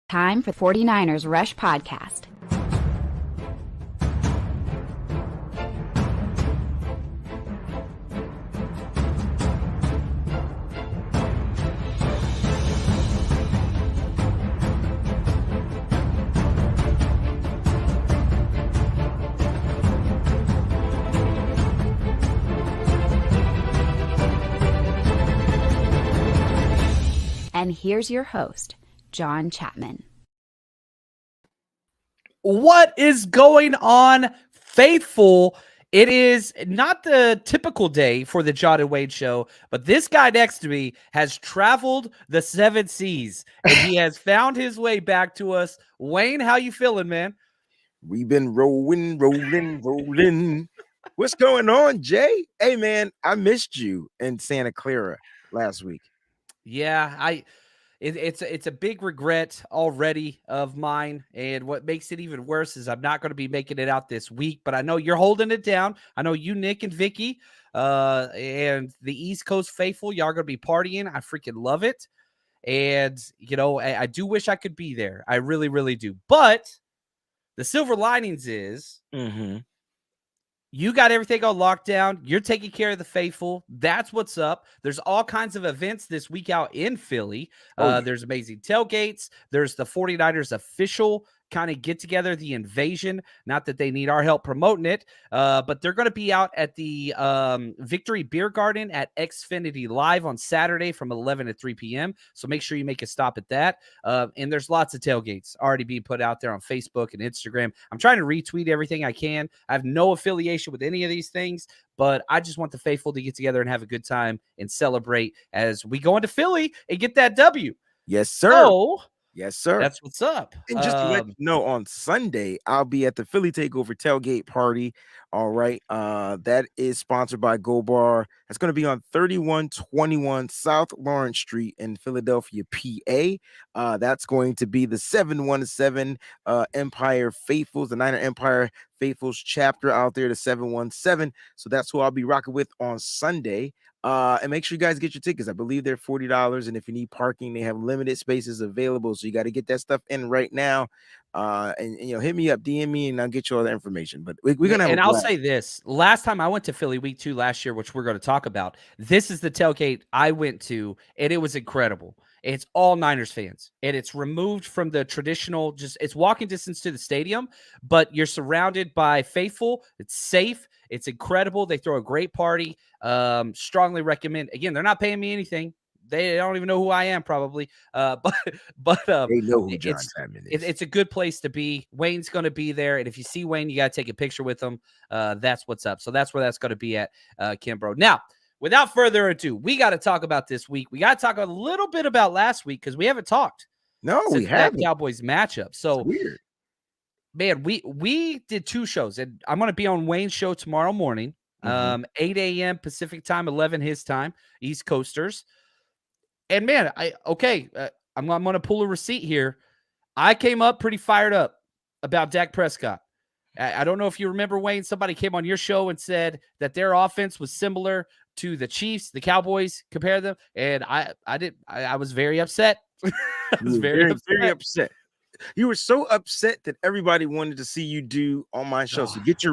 Time for 49ers Rush Podcast. And here's your host, John Chapman. What is going on, faithful? It is not the typical day for the John and Wayne show, but this guy next to me has traveled the 7 seas, and he has found his way back to us. Wayne, how you feeling, man? We've been rolling. What's going on, Jay? Hey, man, I missed you in Santa Clara last week. Yeah, it's a big regret already of mine, and what makes it even worse is I'm not going to be making it out this week, but I know you're holding it down. I know you, Nick, and Vicky, and the East Coast faithful, y'all are going to be partying. I freaking love it, and, you know, I do wish I could be there. I really, really do, but the silver linings is you got everything on lockdown. You're taking care of the faithful. That's what's up. There's all kinds of events this week out in Philly. There's amazing tailgates. There's the 49ers official kind of get together, the invasion. Not that they need our help promoting it, but they're going to be out at the Victory Beer Garden at Xfinity Live on Saturday from 11 to 3 p.m. So make sure you make a stop at that. And there's lots of tailgates already being put out there on Facebook and Instagram. I'm trying to retweet everything I can. I have no affiliation with any of these things, but I just want the faithful to get together and have a good time and celebrate as we go into Philly and get that W. Yes, sir. So, yes, sir. That's what's up. And just to let you know, on Sunday, I'll be at the Philly Takeover tailgate party. All right. That is sponsored by Go Bar. That's going to be on 3121 South Lawrence Street in Philadelphia, PA. That's going to be the 717 Empire Faithfuls, the Niner Empire Faithfuls chapter out there, the 717. So that's who I'll be rocking with on Sunday. And make sure you guys get your tickets. I believe they're $40. And if you need parking, they have limited spaces available. So you got to get that stuff in right now. And you know, hit me up, DM me, and I'll get you all the information. But we're going to have and I'll say this. Last time I went to Philly week 2 last year, which we're going to talk about, this is the tailgate I went to, and it was incredible. It's all Niners fans, and it's removed from the traditional, it's walking distance to the stadium, but you're surrounded by faithful. It's safe. It's incredible. They throw a great party. Strongly recommend. Again, they're not paying me anything. They don't even know who I am, probably. But they know who John Chapman is. It's a good place to be. Wayne's going to be there, and if you see Wayne, you got to take a picture with him. That's what's up. So that's where that's going to be at, Kimbrough. Now, without further ado, we got to talk about this week. We got to talk a little bit about last week because we haven't talked. No, we haven't. Cowboys matchup. So it's weird. Man, we did 2 shows, and I'm going to be on Wayne's show tomorrow morning, 8 a.m. Pacific time, 11 his time, East Coasters. And man, I'm going to pull a receipt here. I came up pretty fired up about Dak Prescott. I don't know if you remember, Wayne, somebody came on your show and said that their offense was similar to the Chiefs, the Cowboys, compare them. And I was very upset. I was very upset. You were so upset that everybody wanted to see you do on my show. So get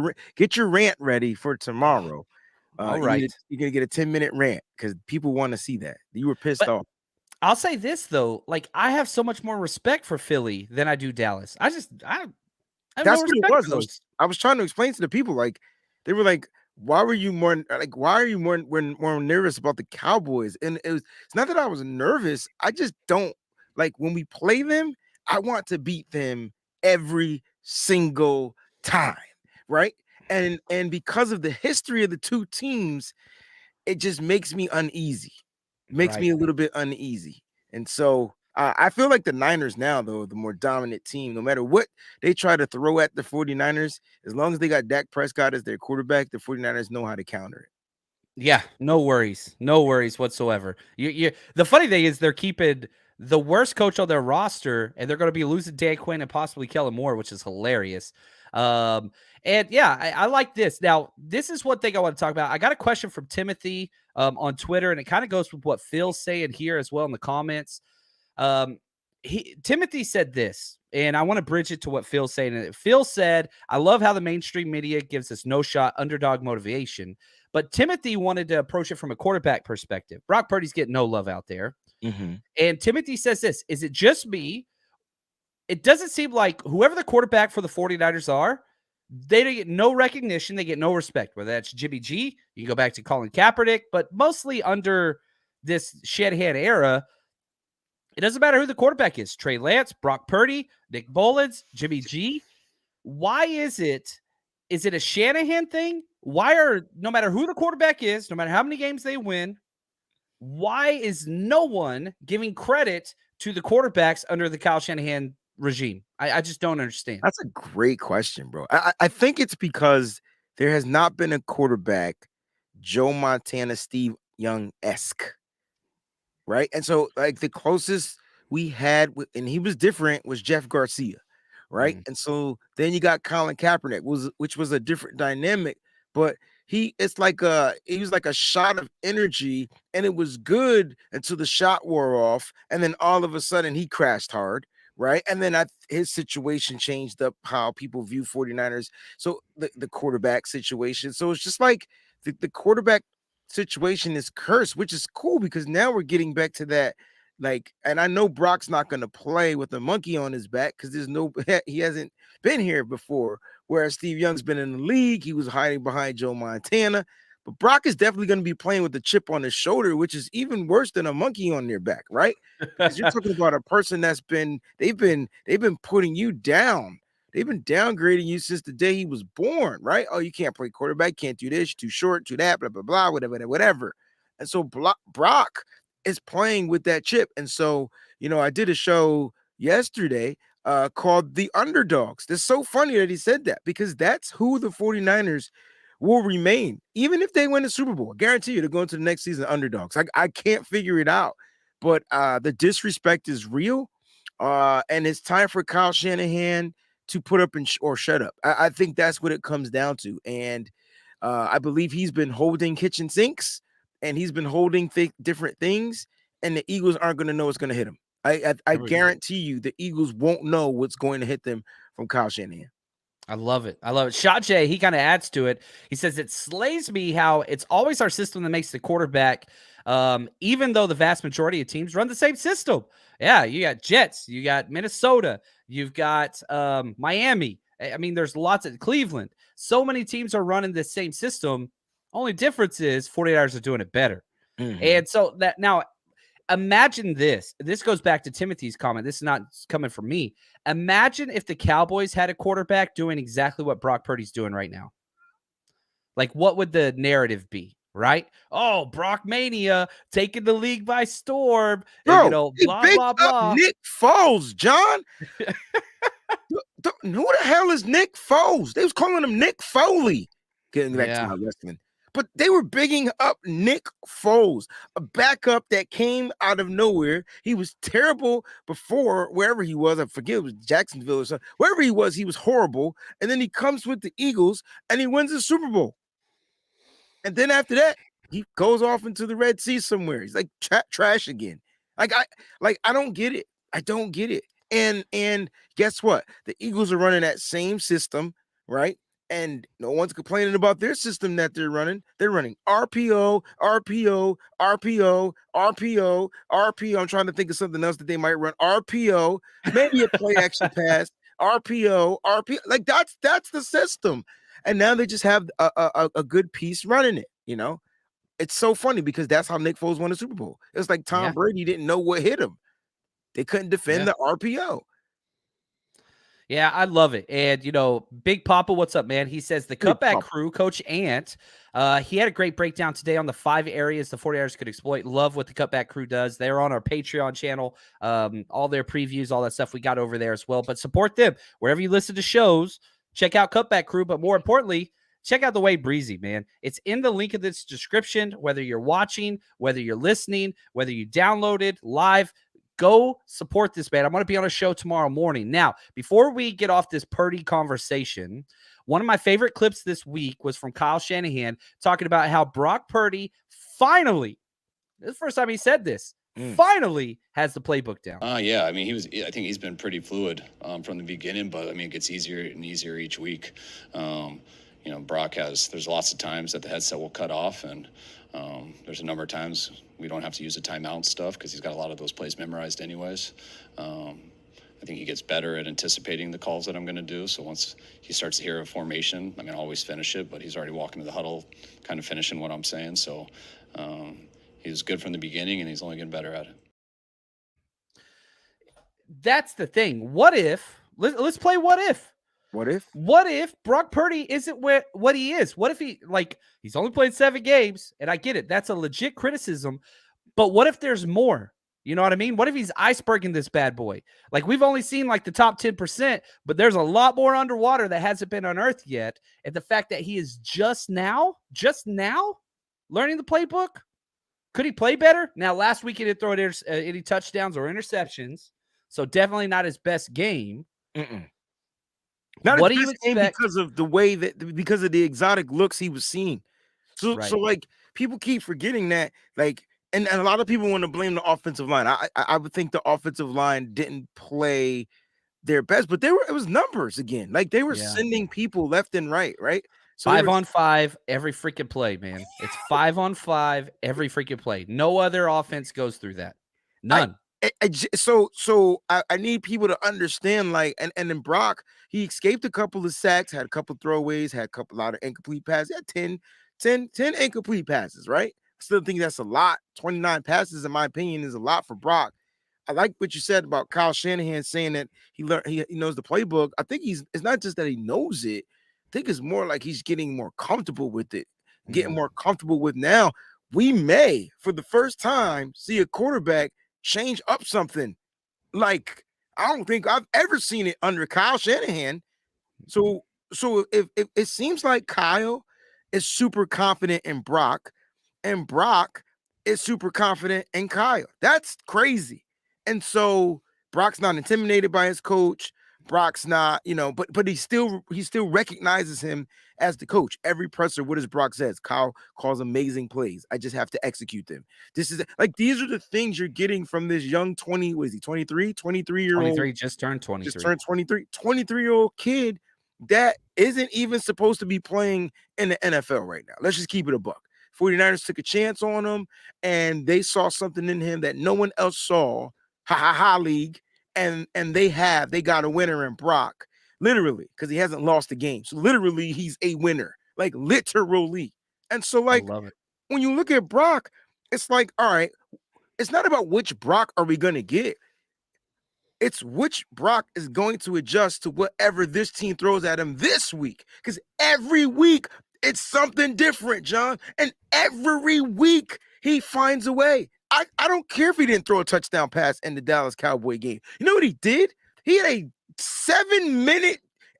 your rant ready for tomorrow. All right. You're going to get a 10-minute rant because people want to see that. You were pissed off. I'll say this, though. Like, I have so much more respect for Philly than I do Dallas. That's what it was. I was trying to explain to the people, like, they were like, why are you more nervous about the Cowboys? And it's not that I was nervous. I just don't like when we play them. I want to beat them every single time, right? And because of the history of the two teams, it just makes me uneasy. Makes me a little bit uneasy. And so I feel like the Niners now, though, the more dominant team, no matter what they try to throw at the 49ers, as long as they got Dak Prescott as their quarterback, the 49ers know how to counter it. Yeah, no worries. No worries whatsoever. The funny thing is they're keeping the worst coach on their roster, and they're going to be losing Dan Quinn and possibly Kellen Moore, which is hilarious. And yeah, I like this. Now, this is one thing I want to talk about. I got a question from Timothy on Twitter, and it kind of goes with what Phil's saying here as well in the comments. Timothy said this, and I want to bridge it to what Phil's saying. And Phil said, I love how the mainstream media gives us no shot underdog motivation. But Timothy wanted to approach it from a quarterback perspective. Brock Purdy's getting no love out there. Mm-hmm. And Timothy says this, is it just me? It doesn't seem like whoever the quarterback for the 49ers are, they get no recognition. They get no respect, whether that's Jimmy G. You can go back to Colin Kaepernick, but mostly under this Shanahan era, it doesn't matter who the quarterback is. Trey Lance, Brock Purdy, Nick Mullins, Jimmy G. Why is it? Is it a Shanahan thing? Why are, no matter who the quarterback is, no matter how many games they win, why is no one giving credit to the quarterbacks under the Kyle Shanahan regime? I just don't understand. That's a great question, bro. I think it's because there has not been a quarterback Joe Montana, Steve Young-esque, right? And so, like, the closest we had, and he was different, was Jeff Garcia, right? And so then you got Colin Kaepernick, which was a different dynamic, but he was like a shot of energy, and it was good until the shot wore off, and then all of a sudden he crashed hard, right? And then his situation changed up how people view 49ers. So the quarterback situation. So it's just like the quarterback situation is cursed, which is cool because now we're getting back to that. Like, and I know Brock's not going to play with a monkey on his back because he hasn't been here before. Whereas Steve Young's been in the league, he was hiding behind Joe Montana. But Brock is definitely going to be playing with the chip on his shoulder, which is even worse than a monkey on their back, right? Because you're talking about a person they've been putting you down. They've been downgrading you since the day he was born, right? Oh, you can't play quarterback, can't do this, too short, too that, blah, blah, blah, whatever. And so Brock is playing with that chip. And so, I did a show yesterday called The Underdogs. It's so funny that he said that because that's who the 49ers will remain, even if they win the Super Bowl. I guarantee you they're going to the next season underdogs. I can't figure it out, but the disrespect is real, and it's time for Kyle Shanahan to put up or shut up. I think that's what it comes down to, and I believe he's been holding kitchen sinks, and he's been holding different things, and the Eagles aren't going to know what's going to hit them. I guarantee you the Eagles won't know what's going to hit them from Kyle Shanahan. I love it. Shot Jay, he kind of adds to it. He says, it slays me how it's always our system that makes the quarterback, even though the vast majority of teams run the same system. Yeah, you got Jets, you got Minnesota, you've got Miami. I mean, there's lots of Cleveland. So many teams are running the same system. Only difference is 49ers are doing it better. And so that now, imagine this. This goes back to Timothy's comment. This is not coming from me. Imagine if the Cowboys had a quarterback doing exactly what Brock Purdy's doing right now. Like, what would the narrative be, right? Oh, Brock Mania taking the league by storm. Bro, and, blah, blah. Nick Foles, John. Who the hell is Nick Foles? They was calling him Nick Foley. Getting back to my wrestling. But they were bigging up Nick Foles, a backup that came out of nowhere. He was terrible before wherever he was. I forget, it was Jacksonville or something. Wherever he was horrible. And then he comes with the Eagles and he wins the Super Bowl. And then after that, he goes off into the Red Sea somewhere. He's like trash again. I don't get it. I don't get it. And guess what? The Eagles are running that same system, right? And no one's complaining about their system that they're running. They're running RPO. I'm trying to think of something else that they might run. RPO, maybe a play action pass. RPO. Like that's the system. And now they just have a good piece running it. It's so funny because that's how Nick Foles won the Super Bowl. It's like Tom Brady didn't know what hit him. They couldn't defend the RPO. Yeah, I love it. And, Big Papa, what's up, man? He says the cutback crew, Coach Ant, he had a great breakdown today on the 5 areas the 49ers could exploit. Love what the cutback crew does. They're on our Patreon channel. All their previews, all that stuff we got over there as well. But support them. Wherever you listen to shows, check out Cutback Crew. But more importantly, check out The Way Breezy, man. It's in the link of this description, whether you're watching, whether you're listening, whether you downloaded live. Go support this man. I'm going to be on a show tomorrow morning. Now, before we get off this Purdy conversation, one of my favorite clips this week was from Kyle Shanahan talking about how Brock Purdy finally, this is the first time he said this, finally has the playbook down. Yeah. I mean, I think he's been pretty fluid from the beginning, but I mean, it gets easier and easier each week. Brock there's lots of times that the headset will cut off, and there's a number of times we don't have to use a timeout and stuff because he's got a lot of those plays memorized anyways. I think he gets better at anticipating the calls that I'm going to do. So once he starts to hear a formation, I mean, I always finish it, but he's already walking to the huddle, kind of finishing what I'm saying. So he was good from the beginning, and he's only getting better at it. That's the thing. What if, let's play what if. What if Brock Purdy isn't what he is? What if he's only played 7 games, and I get it. That's a legit criticism. But what if there's more? You know what I mean? What if he's iceberging this bad boy? Like, we've only seen like the top 10%, but there's a lot more underwater that hasn't been unearthed yet. And the fact that he is just now learning the playbook. Could he play better? Now, last week he didn't throw any touchdowns or interceptions, so definitely not his best game. Not what his do you best game expect? because of the exotic looks he was seeing. So like people keep forgetting that, like, and a lot of people want to blame the offensive line. I would think the offensive line didn't play their best, but it was numbers again. Like, they were sending people left and right. So 5 on 5 every freaking play, man. It's 5 on 5 every freaking play. No other offense goes through that. None. I need people to understand, like, and then Brock, he escaped a couple of sacks, had a couple of throwaways, had a lot of incomplete passes. He had 10 incomplete passes, right? I still think that's a lot. 29 passes, in my opinion, is a lot for Brock. I like what you said about Kyle Shanahan saying that he knows the playbook. I think it's not just that he knows it. I think it's more like he's getting more comfortable with it, getting more comfortable with now. We may, for the first time, see a quarterback change up something. Like, I don't think I've ever seen it under Kyle Shanahan. So if it seems like Kyle is super confident in Brock, and Brock is super confident in Kyle. That's crazy. And so Brock's not intimidated by his coach. Brock's not, but he still recognizes him as the coach. Every presser, what does Brock says? Kyle calls amazing plays. I just have to execute them. These are the things you're getting from this young 23-year-old. 23, just turned 23. 23-year-old kid that isn't even supposed to be playing in the NFL right now. Let's just keep it a buck. 49ers took a chance on him, and they saw something in him that no one else saw. League. And they got a winner in Brock, literally, because he hasn't lost a game. So literally, he's a winner, like, literally. And so, like, I love it. When you look at Brock, it's like, all right, it's not about which Brock are we going to get. It's which Brock is going to adjust to whatever this team throws at him this week. Because every week, it's something different, John. And every week, he finds a way. I don't care if he didn't throw a touchdown pass in the Dallas Cowboy game. You know what he did? He had a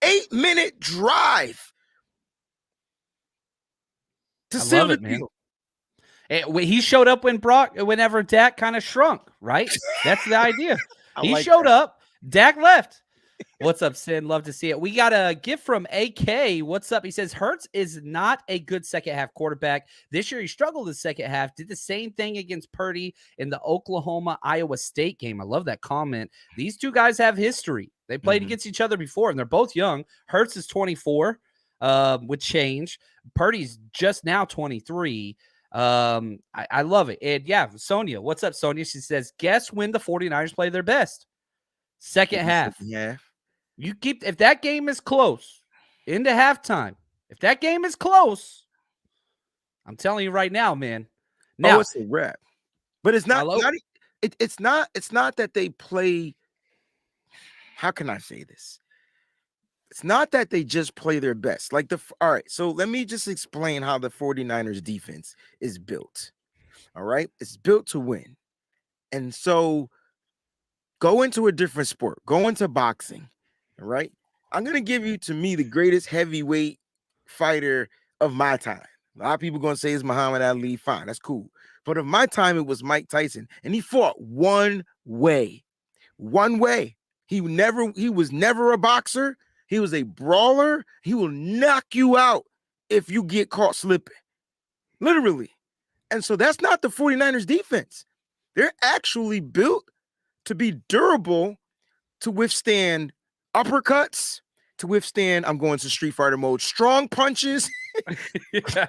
8-minute drive to seal the deal. He showed up whenever Dak kind of shrunk, right? That's the idea. He showed up. Dak left. What's up, Sin? Love to see it. We got a gift from AK. What's up? He says, Hurts is not a good second half quarterback. This year he struggled the second half. Did the same thing against Purdy in the Oklahoma-Iowa State game. I love that comment. These two guys have history. They played against each other before, and they're both young. Hurts is 24 with change. Purdy's just now 23. I love it. And yeah, Sonia. What's up, Sonia? She says, guess when the 49ers play their best? Second half. Yeah. If that game is close into halftime, if that game is close, I'm telling you right now, man. Now it's a wrap. But it's not, it's not that they play. How can I say this? It's not that they just play their best. All right, so let me just explain how the 49ers defense is built. All right, it's built to win. And so go into a different sport, go into boxing. All right, I'm going to give you, to me, the greatest heavyweight fighter of my time. A lot of people going to say it's Muhammad Ali. Fine, that's cool. But of my time, it was Mike Tyson. And he fought one way. He was never a boxer. He was a brawler. He will knock you out if you get caught slipping. Literally. And so that's not the 49ers defense. They're actually built to be durable, to withstand uppercuts, to withstand, I'm going to Street Fighter mode, strong punches,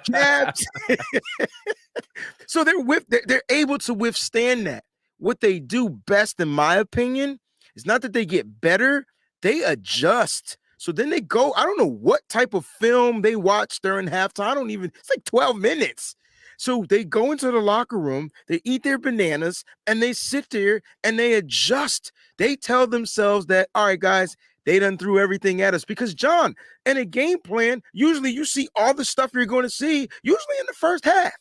jabs. So they're able to withstand that. What they do best, in my opinion, is not that they get better, they adjust. So then they go, I don't know what type of film they watch during halftime. It's like 12 minutes. So they go into the locker room, they eat their bananas, and they sit there and they adjust. They tell themselves that, all right, guys, they done threw everything at us. Because, John, in a game plan, usually you see all the stuff you're going to see, usually in the first half.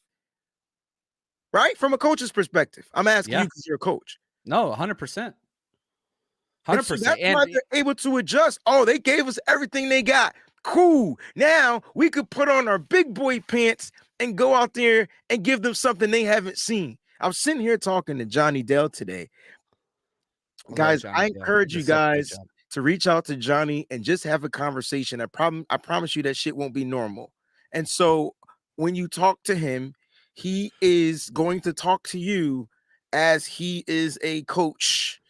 Right? From a coach's perspective. I'm asking you because you're a coach. No, 100%. 100%. So that's why they're able to adjust. Oh, they gave us everything they got. Cool. Now we could put on our big boy pants and go out there and give them something they haven't seen. I was sitting here talking to Johnny Dell today. Guys, I encourage you guys to reach out to Johnny and just have a conversation. I promise you that shit won't be normal. And so when you talk to him, he is going to talk to you as he is a coach.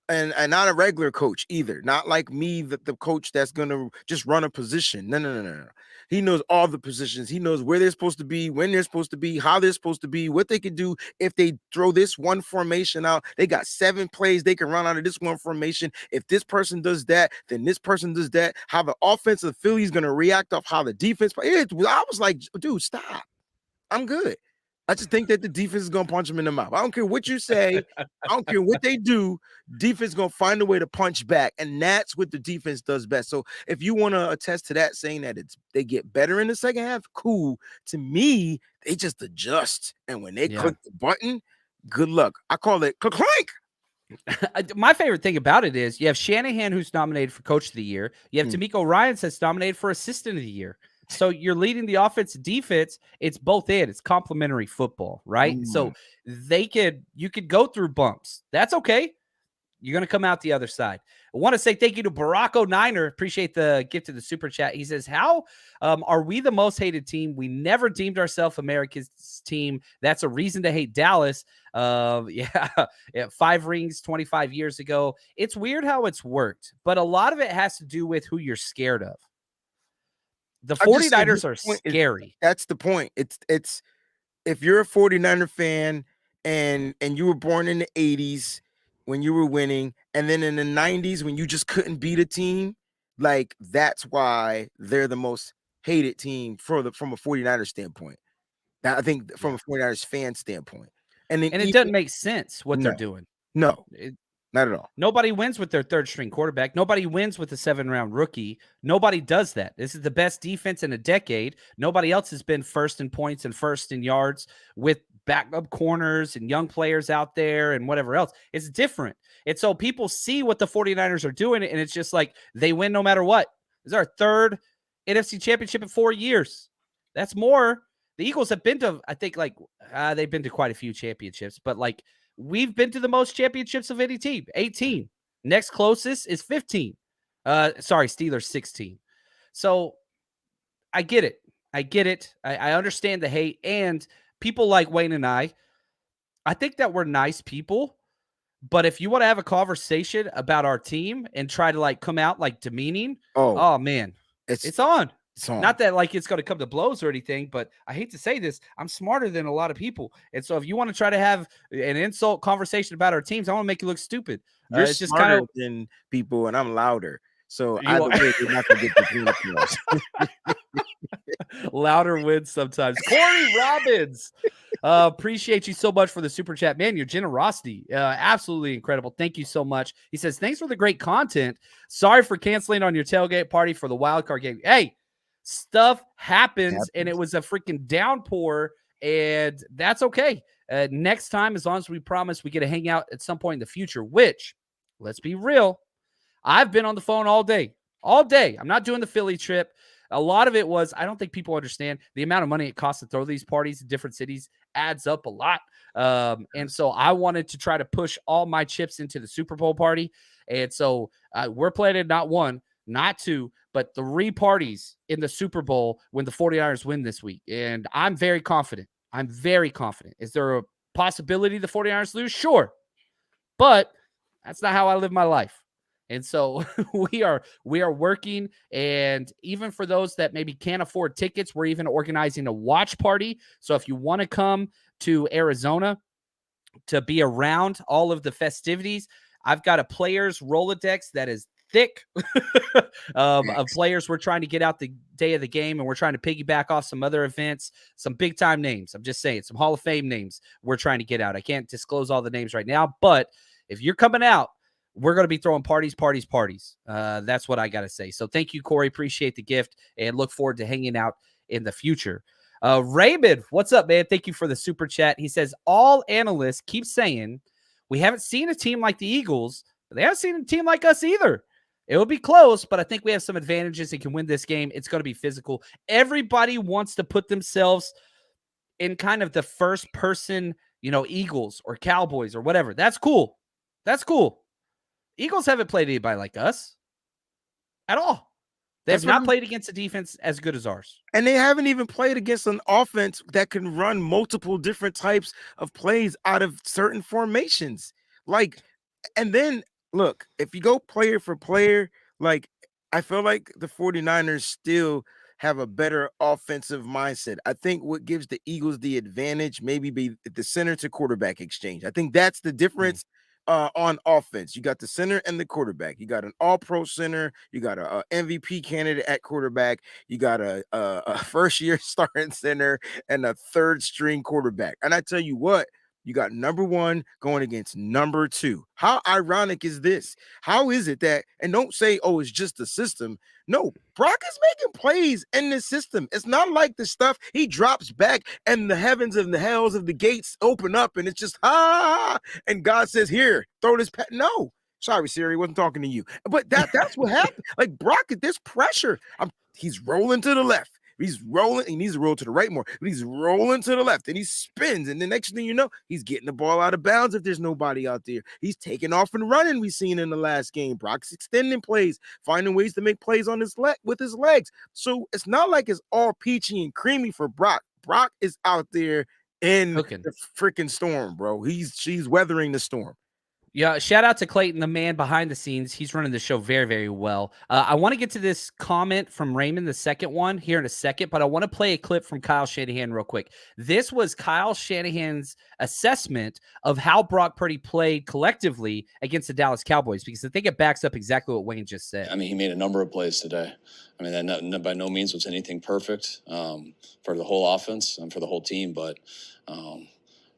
And not a regular coach either. Not like me, the coach that's going to just run a position. No. He knows all the positions. He knows where they're supposed to be, when they're supposed to be, how they're supposed to be, what they can do if they throw this one formation out. They got 7 plays they can run out of this one formation. If this person does that, then this person does that. How the offensive Philly is going to react off how the defense. I was like, dude, stop. I'm good. I just think that the defense is going to punch them in the mouth. I don't care what you say. I don't care what they do. Defense is going to find a way to punch back. And that's what the defense does best. So if you want to attest to that, saying that they get better in the second half, cool. To me, they just adjust. And when they click the button, good luck. I call it clank. My favorite thing about it is you have Shanahan, who's nominated for Coach of the Year. You have D'Amico Ryans that's nominated for Assistant of the Year. So you're leading the offense and defense. It's both in. It's complementary football, right? So you could go through bumps. That's okay. You're going to come out the other side. I want to say thank you to Barack O'Niner. Appreciate the gift of the super chat. He says, how are we the most hated team? We never deemed ourselves America's team. That's a reason to hate Dallas. 5 rings 25 years ago. It's weird how it's worked, but a lot of it has to do with who you're scared of. The 49ers are scary. That's the point. It's if you're a 49er fan and you were born in the 80s when you were winning, and then in the 90s when you just couldn't beat a team, like that's why they're the most hated team from a 49er standpoint. Now, I think from a 49ers fan standpoint. And it doesn't make sense what they're doing. No. Not at all. Nobody wins with their third string quarterback. Nobody wins with a 7-round rookie. Nobody does that. This is the best defense in a decade. Nobody else has been first in points and first in yards with backup corners and young players out there and whatever else. It's different. And so people see what the 49ers are doing, and it's just like they win no matter what. This is our third NFC championship in 4 years. That's more. The Eagles have been to, I think, they've been to quite a few championships, but we've been to the most championships of any team, 18. Next closest is 15. Steelers 16. So I get it. I understand the hate. And people like Wayne and I think that we're nice people. But if you want to have a conversation about our team and try to come out demeaning, oh man, it's on. Not that it's going to come to blows or anything, but I hate to say this, I'm smarter than a lot of people. And so if you want to try to have an insult conversation about our teams, I want to make you look stupid. You're it's just kind of than people, and I'm louder. So either way, they're not going to get the louder wins sometimes. Corey Robbins, appreciate you so much for the super chat, man. Your generosity, absolutely incredible. Thank you so much. He says, thanks for the great content. Sorry for canceling on your tailgate party for the wild card game. Hey, stuff happens, and it was a freaking downpour, and that's okay. Next time, as long as we promise we get to hang out at some point in the future, which, let's be real, I've been on the phone all day. I'm not doing the Philly trip. A lot of it was, I don't think people understand the amount of money it costs to throw these parties in different cities adds up a lot. And so I wanted to try to push all my chips into the Super Bowl party. And so we're planning not 1, not 2, but 3 parties in the Super Bowl when the 49ers win this week. And I'm very confident. Is there possibility the 49ers lose? Sure. But that's not how I live my life. And so we are working, and even for those that maybe can't afford tickets, we're even organizing a watch party. So if you want to come to Arizona to be around all of the festivities, I've got a players Rolodex that is thick of players we're trying to get out the day of the game, and we're trying to piggyback off some other events, some big time names. I'm just saying, some Hall of Fame names we're trying to get out. I can't disclose all the names right now, but if you're coming out, we're going to be throwing parties. That's what I got to say. So thank you, Corey. Appreciate the gift and look forward to hanging out in the future. Raymond, what's up, man? Thank you for the super chat. He says, all analysts keep saying we haven't seen a team like the Eagles, but they haven't seen a team like us either. It will be close, but I think we have some advantages and can win this game. It's going to be physical. Everybody wants to put themselves in kind of the first person, Eagles or Cowboys or whatever. That's cool. Eagles haven't played anybody like us at all. They have not played against a defense as good as ours. And they haven't even played against an offense that can run multiple different types of plays out of certain formations. And then, look, if you go player for player, I feel like the 49ers still have a better offensive mindset. I think what gives the Eagles the advantage maybe be the center to quarterback exchange. I think that's the difference. On offense, you got the center and the quarterback. You got an all-pro center. You got a MVP candidate at quarterback. You got a first-year starting center and a third-string quarterback. And I tell you what, you got number one going against number two. How ironic is this? How is it that, and don't say, oh, it's just the system. No, Brock is making plays in the system. It's not like the stuff he drops back and the heavens and the hells of the gates open up and it's just, and God says, here, throw this. No, sorry, Siri, wasn't talking to you. But that's what happened. Like Brock, there's pressure. He's rolling to the left. He's rolling. He needs to roll to the right more, but he's rolling to the left and he spins. And the next thing you know, he's getting the ball out of bounds if there's nobody out there. He's taking off and running. We've seen in the last game. Brock's extending plays, finding ways to make plays on with his legs. So it's not like it's all peachy and creamy for Brock. Brock is out there in the freaking storm, bro. She's weathering the storm. Yeah, shout out to Clayton, the man behind the scenes. He's running the show very, very well. I want to get to this comment from Raymond, the second one, here in a second, but I want to play a clip from Kyle Shanahan real quick. This was Kyle Shanahan's assessment of how Brock Purdy played collectively against the Dallas Cowboys, because I think it backs up exactly what Wayne just said. I mean, he made a number of plays today. I mean, that by no means was anything perfect for the whole offense and for the whole team, but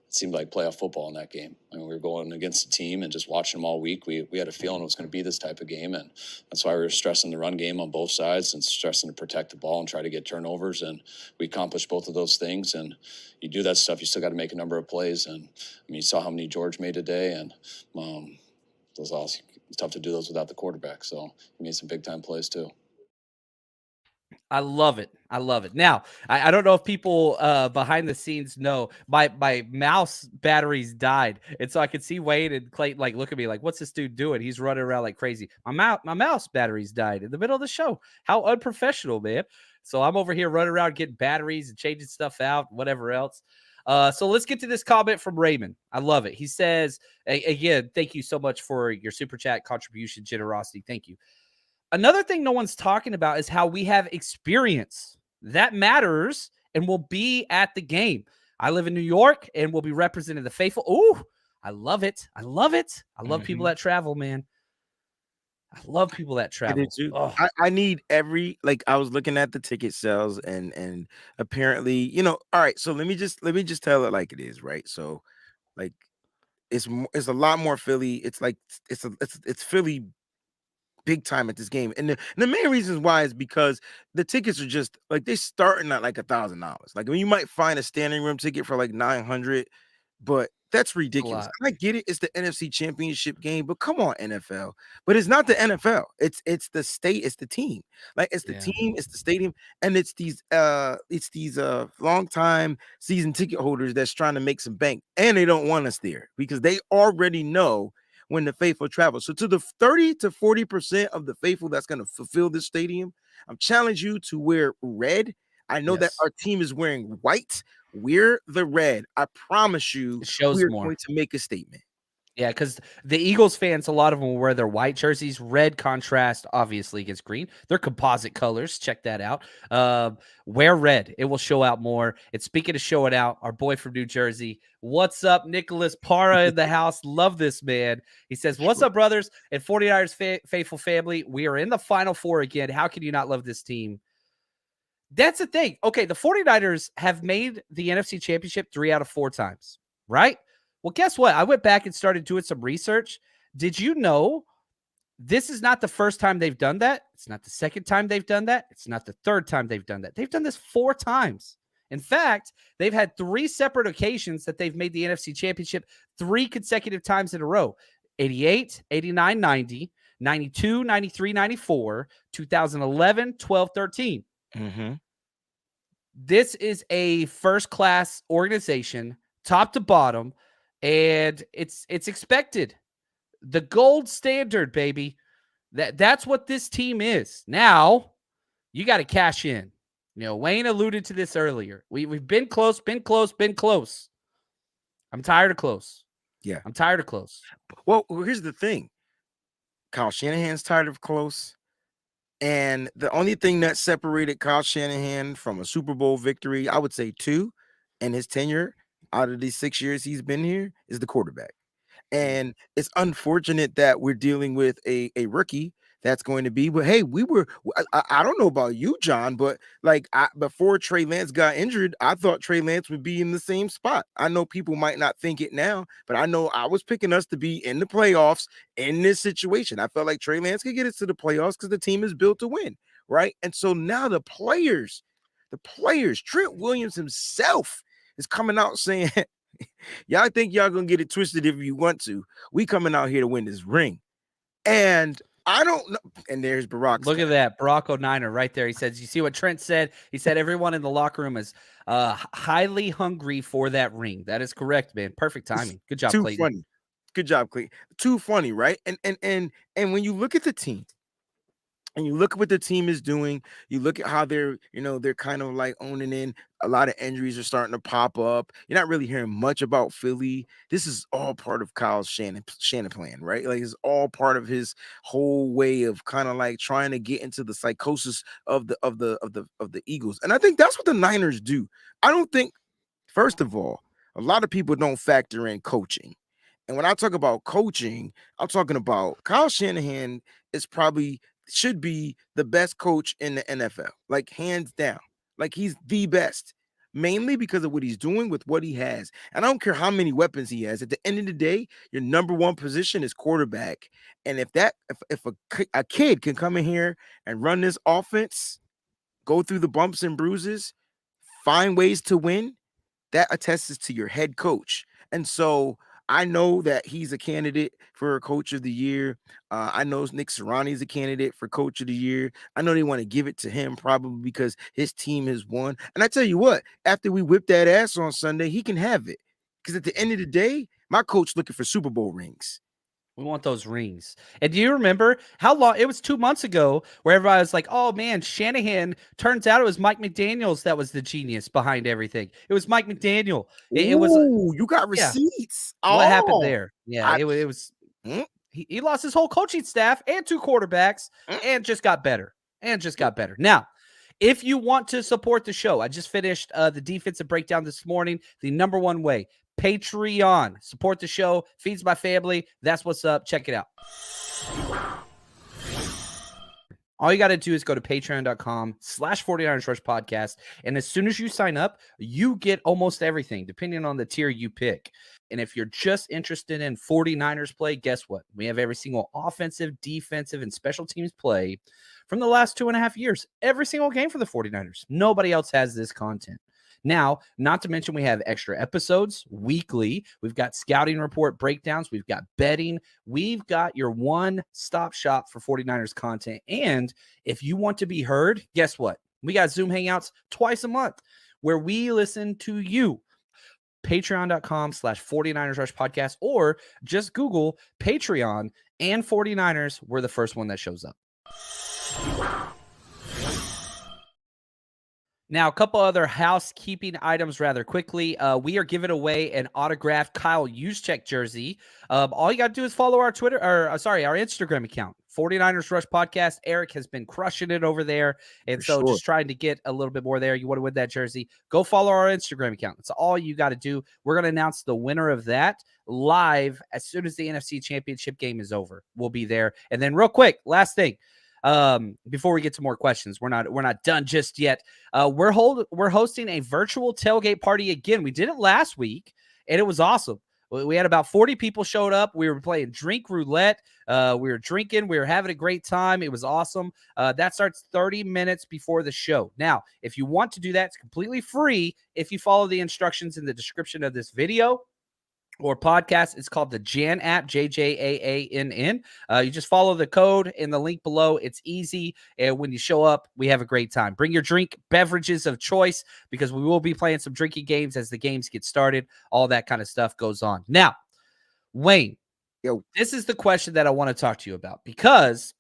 it seemed like playoff football in that game. I mean, we were going against the team and just watching them all week. We had a feeling it was going to be this type of game, and that's why we were stressing the run game on both sides and stressing to protect the ball and try to get turnovers, and we accomplished both of those things. And you do that stuff, you still got to make a number of plays. And I mean, you saw how many George made today, and it's tough to do those without the quarterback. So he made some big-time plays too. I love it. Now, I don't know if people behind the scenes know my mouse batteries died. And so I could see Wade and Clayton look at me like, what's this dude doing? He's running around like crazy. My mouse batteries died in the middle of the show. How unprofessional, man. So I'm over here running around getting batteries and changing stuff out, whatever else. So let's get to this comment from Raymond. I love it. He says, again, thank you so much for your super chat contribution, generosity. Thank you. Another thing no one's talking about is how we have experience. That matters and will be at the game. I live in New York and will be representing the faithful. Ooh, I love it. I love people that travel, man. I love people that travel. I do too. I need I was looking at the ticket sales and apparently, all right. So let me just tell it like it is, right? So it's a lot more Philly. It's Philly big time at this game, and the main reasons why is because the tickets are just they're starting at $1,000. You might find a standing room ticket for $900, but that's ridiculous. I get it, it's the NFC Championship game, but come on, NFL. But it's not the NFL. It's the state. It's the team. It's the team. It's the stadium, and it's these long time season ticket holders that's trying to make some bank, and they don't want us there because they already know when the faithful travel. So to the 30 to 40% of the faithful that's going to fulfill this stadium, I'm challenging you to wear red. I know that our team is wearing white. wear the red. I promise you, It shows we're more. going to make a statement. Yeah, because the Eagles fans, a lot of them will wear their white jerseys. Red contrast, obviously, against green. They're composite colors. Check that out. Wear red. It will show out more. And speaking of showing out, our boy from New Jersey, what's up, Nicholas Para in the house? Love this, man. He says, what's up, brothers and 49ers faithful family? We are in the Final Four again. How can you not love this team? That's the thing. Okay, the 49ers have made the NFC Championship 3 out of 4 times, right? Well, guess what? I went back and started doing some research. Did you know this is not the first time they've done that? It's not the second time they've done that. It's not the third time they've done that. They've done this 4 times. In fact, they've had 3 separate occasions that they've made the NFC Championship 3 consecutive times in a row. 88, 89, 90, 92, 93, 94, 2011, 12, 13. Mm-hmm. This is a first-class organization, top to bottom, and it's expected. The gold standard, baby. That's what this team is. Now, you got to cash in. You know, Wayne alluded to this earlier. We've been close. I'm tired of close. Yeah. I'm tired of close. Well, here's the thing. Kyle Shanahan's tired of close. And the only thing that separated Kyle Shanahan from a Super Bowl victory, I would say 2, in his tenure out of these 6 years he's been here, is the quarterback. And it's unfortunate that we're dealing with a rookie that's going to be, but hey, I don't know about you, John, but like before Trey Lance got injured, I thought Trey Lance would be in the same spot. I know people might not think it now, but I know I was picking us to be in the playoffs in this situation. I felt like Trey Lance could get us to the playoffs because the team is built to win, right? And so now the players, Trent Williams himself is coming out saying, y'all think y'all gonna get it twisted if you want to. We coming out here to win this ring. And I don't know. And there's Barack. Look at that. Barack O'Niner right there. He says, you see what Trent said? He said everyone in the locker room is highly hungry for that ring. That is correct, man. Perfect timing. Good job, Clayton. Funny. Good job, Clayton. Too funny, right? And when you look at the team, and you look at what the team is doing, you look at how they're kind of like owning in. A lot of injuries are starting to pop up. You're not really hearing much about Philly. This is all part of Kyle's Shannon plan, right? Like it's all part of his whole way of kind of like trying to get into the psychosis of the Eagles. And I think that's what the Niners do. I don't think, first of all, a lot of people don't factor in coaching. And when I talk about coaching, I'm talking about Kyle Shanahan should be the best coach in the NFL, like hands down. Like he's the best, mainly because of what he's doing with what he has. And I don't care how many weapons he has. At the end of the day, your number one position is quarterback. And if a kid can come in here and run this offense, go through the bumps and bruises, find ways to win, that attests to your head coach. And so I know that he's a candidate for Coach of the Year. I know Nick Sirianni is a candidate for Coach of the Year. I know they want to give it to him probably because his team has won. And I tell you what, after we whip that ass on Sunday, he can have it. Because at the end of the day, my coach looking for Super Bowl rings. We want those rings. And do you remember how long it was 2 months ago where everybody was like, oh man, Shanahan, turns out it was Mike McDaniels that was the genius behind everything. It was Mike McDaniel. It was you got receipts. Yeah. What happened there? Yeah, it was he lost his whole coaching staff and 2 quarterbacks and just got better. Now, if you want to support the show, I just finished the defensive breakdown this morning. The number one way, Patreon. Support the show, feeds my family. That's what's up. Check it out. All you got to do is go to patreon.com/49ers Rush Podcast. And as soon as you sign up, you get almost everything, depending on the tier you pick. And if you're just interested in 49ers play, guess what? We have every single offensive, defensive, and special teams play from the last 2.5 years. Every single game for the 49ers. Nobody else has this content. Now, not to mention we have extra episodes weekly. We've got scouting report breakdowns. We've got betting. We've got your one-stop shop for 49ers content. And if you want to be heard, guess what? We got Zoom Hangouts twice a month where we listen to you. Patreon.com/49ers Rush Podcast, or just Google Patreon and 49ers. We're the first one that shows up. Now, a couple other housekeeping items rather quickly. We are giving away an autographed Kyle Juszczyk jersey. All you got to do is follow our Twitter, or our Instagram account, 49ers Rush Podcast. Eric has been crushing it over there. And so sure. just trying to get a little bit more there. You want to win that jersey, go follow our Instagram account. That's all you got to do. We're going to announce the winner of that live as soon as the NFC Championship game is over. We'll be there. And then real quick, last thing. Before we get to more questions, we're not done just yet. We're hosting a virtual tailgate party again. We did it last week and it was awesome. We had about 40 people showed up. We were playing drink roulette. We were drinking. We were having a great time. It was awesome. That starts 30 minutes before the show. Now, if you want to do that, it's completely free if you follow the instructions in the description of this video or podcast. It's called the JJAANN app, JJAANN. You just follow the code in the link below. It's easy. And when you show up, we have a great time. Bring your beverages of choice, because we will be playing some drinking games as the games get started. All that kind of stuff goes on. Now, Wayne, this is the question that I want to talk to you about, because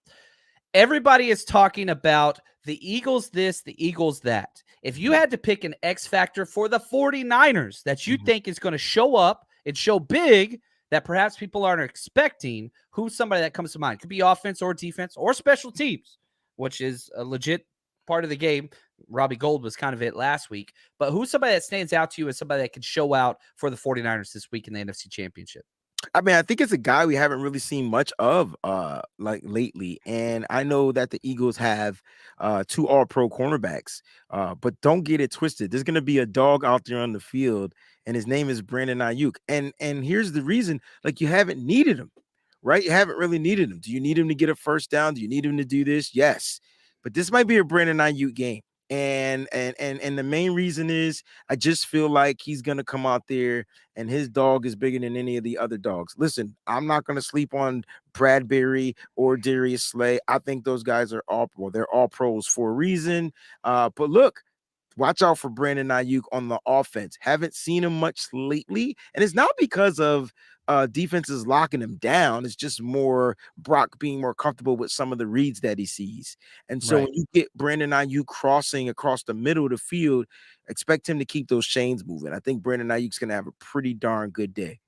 everybody is talking about the Eagles this, the Eagles that. If you had to pick an X factor for the 49ers that you think is going to show up and show big that perhaps people aren't expecting, who's somebody that comes to mind? Could be offense or defense or special teams, which is a legit part of the game. Robbie Gould was kind of it last week. But who's somebody that stands out to you as somebody that could show out for the 49ers this week in the NFC Championship? I mean, I think it's a guy we haven't really seen much of like lately. And I know that the Eagles have 2 all-pro cornerbacks, but don't get it twisted. There's going to be a dog out there on the field, and his name is Brandon Ayuk. And here's the reason: like, you haven't needed him, right? You haven't really needed him. Do you need him to get a first down? Do you need him to do this? Yes, but this might be a Brandon Ayuk game. And the main reason is I just feel like he's gonna come out there and his dog is bigger than any of the other dogs. Listen, I'm not gonna sleep on Bradbury or Darius Slay. I think those guys are they're all pros for a reason. But look, watch out for Brandon Ayuk on the offense. Haven't seen him much lately, and it's not because of defenses locking him down. It's just more Brock being more comfortable with some of the reads that he sees. And so when you get Brandon Ayuk crossing across the middle of the field, expect him to keep those chains moving. I think Brandon Ayuk's going to have a pretty darn good day.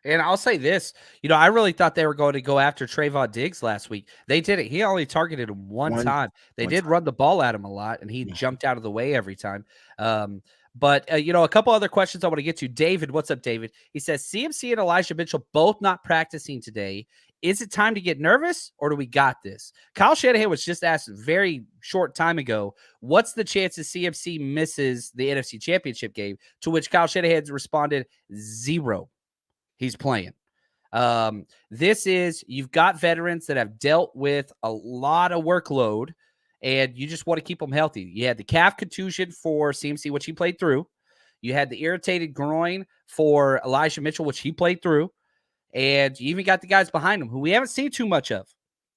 And I'll say this, I really thought they were going to go after Trayvon Diggs last week. They did it. He only targeted him one time. They did run the ball at him a lot, and he jumped out of the way every time. But a couple other questions I want to get to. David, what's up, David? He says, CMC and Elijah Mitchell both not practicing today. Is it time to get nervous, or do we got this? Kyle Shanahan was just asked a very short time ago, what's the chances CMC misses the NFC Championship game? To which Kyle Shanahan responded, 0. He's playing. You've got veterans that have dealt with a lot of workload, and you just want to keep them healthy. You had the calf contusion for CMC, which he played through. You had the irritated groin for Elijah Mitchell, which he played through. And you even got the guys behind him who we haven't seen too much of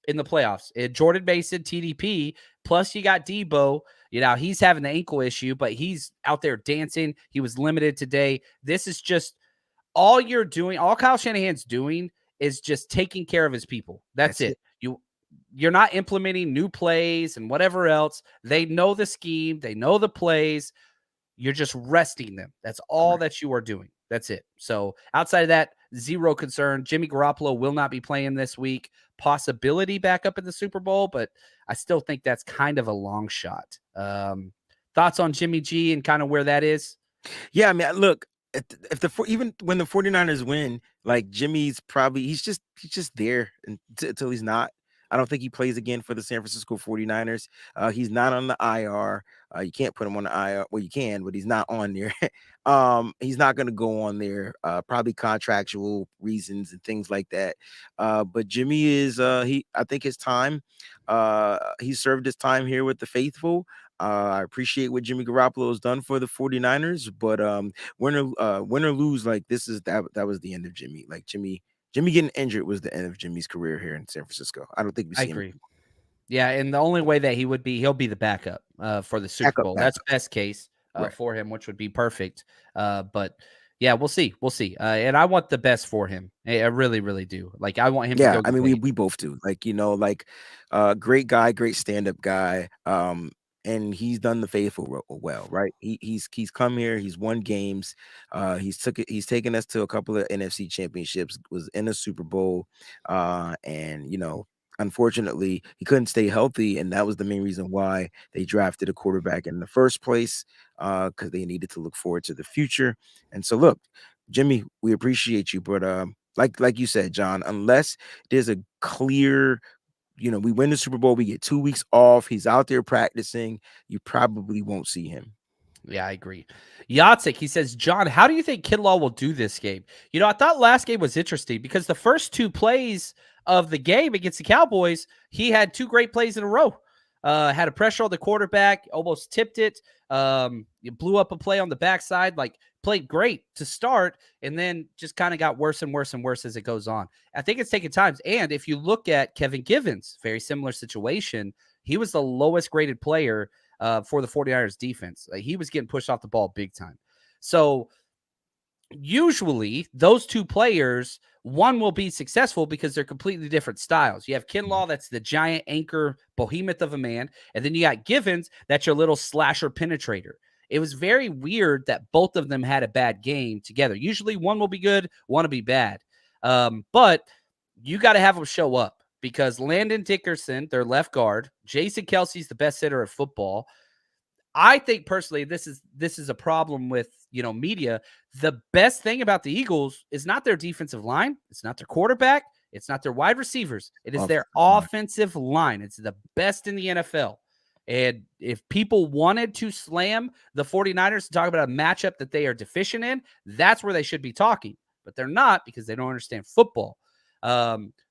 in the playoffs. Jordan Mason, TDP, plus you got Debo. He's having the ankle issue, but he's out there dancing. He was limited today. This is just all you're doing. All Kyle Shanahan's doing is just taking care of his people. That's it. You're not implementing new plays and whatever else. They know the scheme. They know the plays. You're just resting them. That's all that you are doing. That's it. So outside of that, 0 concern. Jimmy Garoppolo will not be playing this week. Possibility back up in the Super Bowl, but I still think that's kind of a long shot. Thoughts on Jimmy G and kind of where that is? Yeah, I mean, look, even when the 49ers win, like, Jimmy's probably he's just there until he's not. I don't think he plays again for the San Francisco 49ers. He's not on the IR. You can't put him on the IR. Well, you can, but he's not on there. He's not going to go on there, probably contractual reasons and things like that. But Jimmy is, I think his time, he served his time here with the faithful. I appreciate what Jimmy Garoppolo has done for the 49ers, but win or lose, like, that was the end of Jimmy. Like, Jimmy getting injured was the end of Jimmy's career here in San Francisco. I don't think we see him. I agree. Yeah, and the only way that he'll be the backup for the Super Bowl. That's best case for him, which would be perfect. But yeah, we'll see. And I want the best for him. I really, really do. Like, I want him to go. I mean, we both do. Like, great guy, great stand-up guy. and he's done the faithful well, right? He's come here, he's won games, he's taken us to a couple of NFC championships, was in a Super Bowl, and unfortunately he couldn't stay healthy, and that was the main reason why they drafted a quarterback in the first place, because they needed to look forward to the future. And so, look, Jimmy, we appreciate you, but like you said, John, unless there's a clear, we win the Super Bowl, we get 2 weeks off, he's out there practicing, you probably won't see him. Yeah, I agree. Yatsik, he says, John, how do you think Kinlaw will do this game? I thought last game was interesting because the first 2 plays of the game against the Cowboys, he had 2 great plays in a row. Had a pressure on the quarterback, almost tipped it. Blew up a play on the backside, played great to start, and then just kind of got worse and worse and worse as it goes on. I think it's taking time. And if you look at Kevin Givens, very similar situation, he was the lowest graded player for the 49ers defense. He was getting pushed off the ball big time. So usually those 2 players, one will be successful because they're completely different styles. You have Kinlaw, that's the giant anchor behemoth of a man. And then you got Givens, that's your little slasher penetrator. It was very weird that both of them had a bad game together. Usually one will be good, one will be bad. But you got to have them show up because Landon Dickerson, their left guard, Jason Kelsey's the best hitter of football. I think personally, this is a problem with, media. The best thing about the Eagles is not their defensive line. It's not their quarterback. It's not their wide receivers. It is their offensive line. It's the best in the NFL. And if people wanted to slam the 49ers to talk about a matchup that they are deficient in, that's where they should be talking. But they're not because they don't understand football.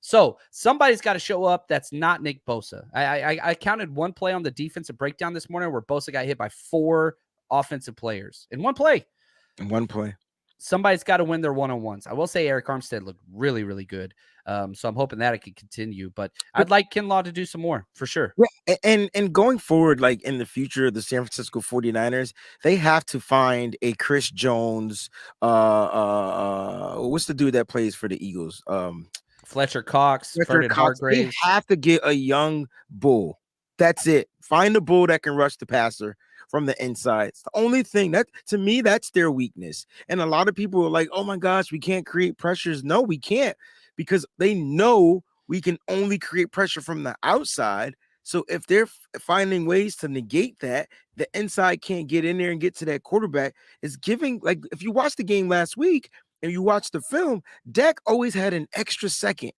So somebody's got to show up that's not Nick Bosa. I counted 1 play on the defensive breakdown this morning where Bosa got hit by 4 offensive players in 1 play. In 1 play. Somebody's got to win their one-on-ones. I will say Eric Armstead looked really, really good. So I'm hoping that it could continue, but I'd like Kinlaw to do some more for sure. Yeah, and going forward, like in the future, the San Francisco 49ers, they have to find a Chris Jones. What's the dude that plays for the Eagles? Fletcher Cox, Ferdinand Hargraves. They have to get a young bull. That's it. Find a bull that can rush the passer from the inside. It's the only thing that, to me, that's their weakness. And a lot of people are like, oh my gosh, we can't create pressures. No, we can't, because they know we can only create pressure from the outside. So if they're finding ways to negate that, the inside can't get in there and get to that quarterback. Is giving, like, if you watch the game last week and you watch the film, Dak always had an extra second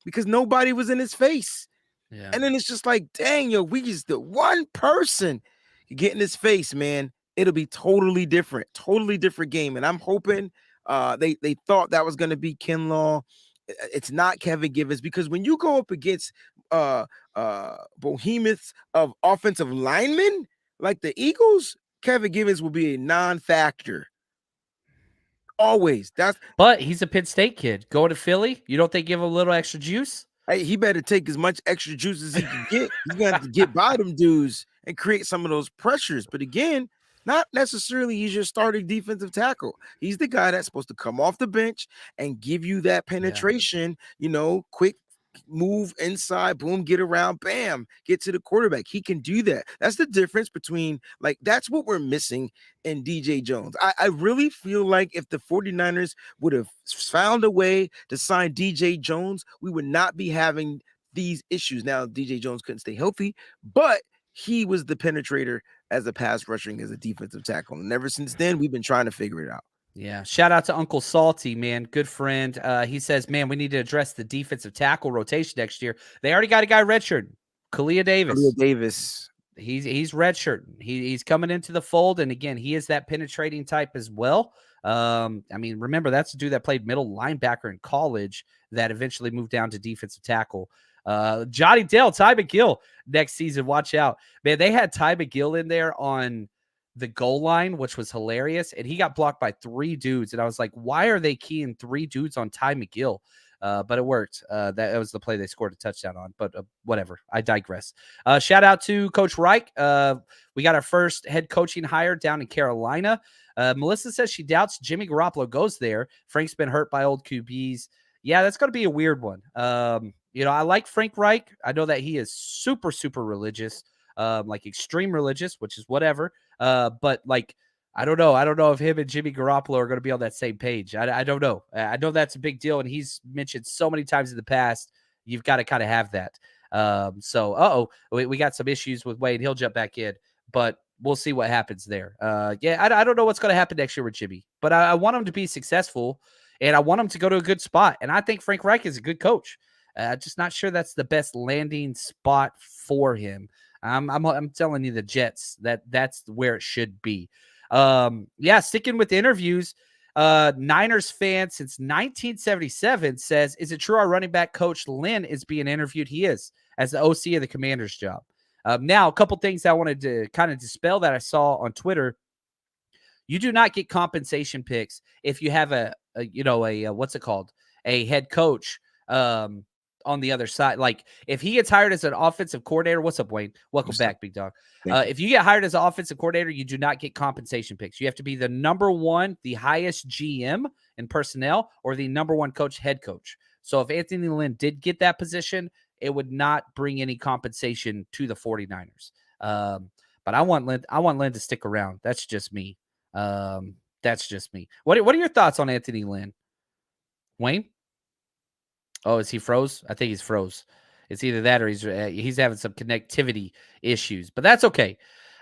because nobody was in his face. Yeah. And then it's just like, dang, we just the one person you get in his face, man. It'll be totally different game. And I'm hoping they thought that was going to be Kinlaw. It's not Kevin Givens, because when you go up against behemoths of offensive linemen like the Eagles, Kevin Givens will be a non-factor. Always. But he's a Penn State kid. Going to Philly, you don't think give him a little extra juice? Hey, he better take as much extra juice as he can get. He's gonna have to get by them dudes and create some of those pressures. But again, not necessarily he's your starting defensive tackle. He's the guy that's supposed to come off the bench and give you that penetration, quick move inside, boom, get around, bam, get to the quarterback. He can do that. That's the difference between, that's what we're missing in DJ Jones. I really feel like if the 49ers would have found a way to sign DJ Jones, we would not be having these issues. Now, DJ Jones couldn't stay healthy, but he was the penetrator as a pass rushing, as a defensive tackle. And ever since then, we've been trying to figure it out. Yeah. Shout out to Uncle Salty, man. Good friend. He says, man, we need to address the defensive tackle rotation next year. They already got a guy redshirt, Kalia Davis. He's redshirting. He's coming into the fold. And again, he is that penetrating type as well. Remember, that's the dude that played middle linebacker in college that eventually moved down to defensive tackle. Johnny Dale, Ty McGill next season. Watch out, man. They had Ty McGill in there on the goal line, which was hilarious. And he got blocked by 3 dudes. And I was like, why are they keying 3 dudes on Ty McGill? But it worked. That was the play they scored a touchdown on, but whatever. I digress. Shout out to Coach Reich. We got our first head coaching hire down in Carolina. Melissa says she doubts Jimmy Garoppolo goes there. Frank's been hurt by old QBs. Yeah, that's going to be a weird one. I like Frank Reich. I know that he is super, super religious. like extreme religious, which is whatever. But like, I don't know. I don't know if him and Jimmy Garoppolo are going to be on that same page. I don't know. I know that's a big deal, and he's mentioned so many times in the past. You've got to kind of have that. We got some issues with Wade. He'll jump back in, but we'll see what happens there. I don't know what's going to happen next year with Jimmy, but I want him to be successful, and I want him to go to a good spot. And I think Frank Reich is a good coach. Just not sure that's the best landing spot for him. I'm telling you, the Jets, that's where it should be. Sticking with interviews, Niners fan since 1977 says, is it true our running back coach Lynn is being interviewed? He is, as the OC of the Commanders job. Now, a couple things I wanted to kind of dispel that I saw on Twitter. You do not get compensation picks if you have a what's it called? A head coach on the other side. Like if he gets hired as an offensive coordinator, what's up, Wayne? Welcome back, big dog. If you get hired as an offensive coordinator, you do not get compensation picks. You have to be the number one, the highest GM in personnel, or the number one coach, head coach. So if Anthony Lynn did get that position, it would not bring any compensation to the 49ers. But I want Lynn to stick around. That's just me. What are your thoughts on Anthony Lynn? Wayne? Oh, is he froze? I think he's froze. It's either that or he's having some connectivity issues, but that's okay.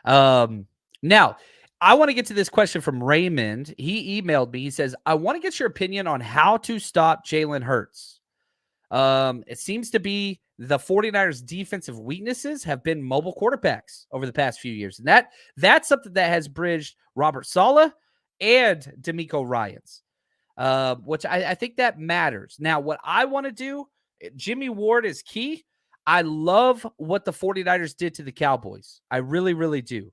Now, I want to get to this question from Raymond. He emailed me. He says, I want to get your opinion on how to stop Jalen Hurts. It seems to be the 49ers defensive weaknesses have been mobile quarterbacks over the past few years. And that's something that has bridged Robert Saleh and DeMeco Ryans. Which I think that matters. Now, what I want to do, Jimmy Ward is key. I love what the 49ers did to the Cowboys. I really, really do.